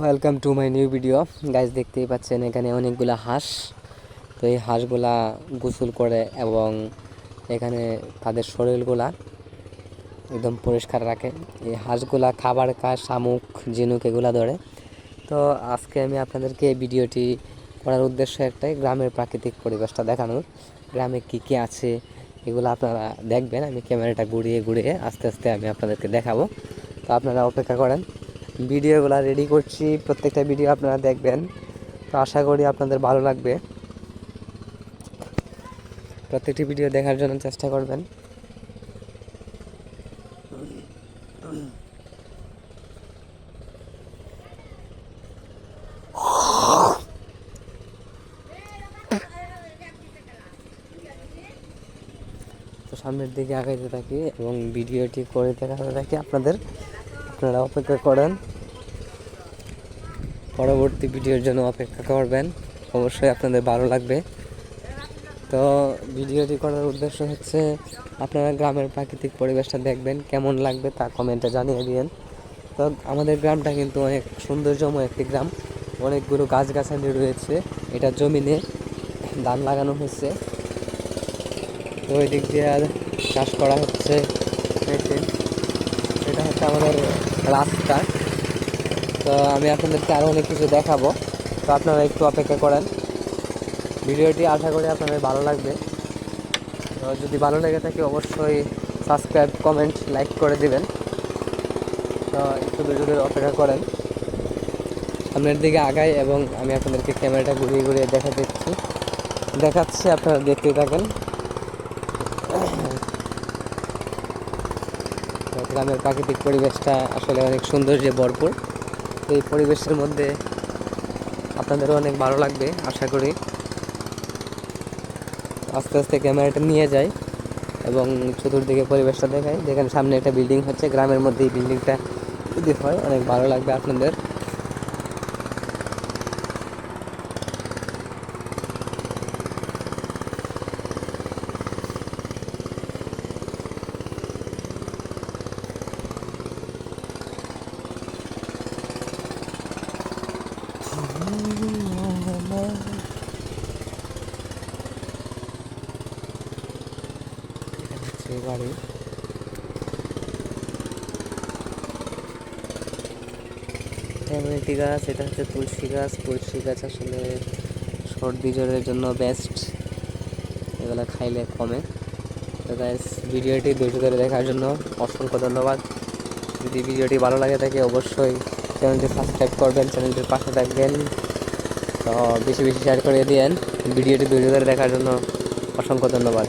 Welcome to my new video guys. দেখতেই পাচ্ছেন এখানে অনেকগুলা হাঁস। তো এই হাঁসগুলা গোসল করে এবং এখানে তাদের শরীরগুলা একদম পরিষ্কার রাখে। এই হাঁসগুলা খাবার খায়, শামুক ঝিনুক এগুলা ধরে। তো আজকে আমি আপনাদেরকে এই ভিডিওটি করার উদ্দেশ্য একটাই, গ্রামের প্রাকৃতিক পরিবেশটা দেখানোর। গ্রামে কী কী আছে এগুলো আপনারা দেখবেন। আমি ক্যামেরাটা ঘুরিয়ে ঘুরিয়ে আস্তে আস্তে আমি আপনাদেরকে দেখাবো। তো আপনারা অপেক্ষা করেন, ভিডিওগুলো রেডি করছি, প্রত্যেকটা ভিডিও আপনারা দেখবেন। তো আশা করি আপনাদের ভালো লাগবে, প্রত্যেকটি ভিডিও দেখার জন্য চেষ্টা করবেন। তো সামনের দিকে আগাইতে থাকি এবং ভিডিওটি করে দেখাতে থাকি আপনারা অপেক্ষা করেন, পরবর্তী ভিডিওর জন্য অপেক্ষা করবেন। অবশ্যই আপনাদের ভালো লাগবে। তো ভিডিওটি করার উদ্দেশ্য হচ্ছে আপনারা গ্রামের প্রাকৃতিক পরিবেশটা দেখবেন, কেমন লাগবে তা কমেন্টে জানিয়ে দিন। তো আমাদের গ্রামটা কিন্তু অনেক সৌন্দর্যময় একটি গ্রাম, অনেকগুলো গাছগাছালি রয়েছে। এটা জমিনে ধান লাগানো হয়েছে, তো ওই দিক দিয়ে চাষ করা হচ্ছে। এটা হচ্ছে আমাদের রাস্তা। তো আমি আপনাদেরকে আরও অনেক কিছু দেখাবো, তো আপনারা একটু অপেক্ষা করেন। ভিডিওটি আশা করি আপনাদের ভালো লাগবে। তো যদি ভালো লেগে থাকে অবশ্যই সাবস্ক্রাইব, কমেন্ট, লাইক করে দিবেন। তো একটু ধৈর্য অপেক্ষা করেন, সামনের দিকে আগাই এবং আমি আপনাদেরকে ক্যামেরাটা ঘুরিয়ে ঘুরিয়ে দেখাচ্ছি, আপনারা দেখতেই থাকেন। গ্রামের প্রাকৃতিক পরিবেশটা আসলে অনেক সৌন্দর্যে ভরপুর। এই পরিবেশের মধ্যে আপনাদেরও অনেক ভালো লাগবে আশা করি। আস্তে আস্তে ক্যামেরাটা নিয়ে যাই এবং চতুর্দিকে পরিবেশটা দেখাই। যেখানে সামনে একটা বিল্ডিং হচ্ছে, গ্রামের মধ্যে এই বিল্ডিংটা যদি হয় অনেক ভালো লাগবে আপনাদের। বাড়ি এমন একটি গাছ, এটা হচ্ছে তুলসী গাছ। তুলসী গাছ আসলে সর্দি জ্বরের জন্য বেস্ট, এগুলো খাইলে কমে। তো গাইস, ভিডিওটি ধৈর্য ধরে দেখার জন্য অসংখ্য ধন্যবাদ। যদি ভিডিওটি ভালো লাগে থাকে অবশ্যই চ্যানেলটি সাবস্ক্রাইব করবেন, চ্যানেলটির পাশে থাকবেন। তো বেশি বেশি শেয়ার করে দিয়েন। ভিডিওটি ধৈর্য ধরে দেখার জন্য অসংখ্য ধন্যবাদ।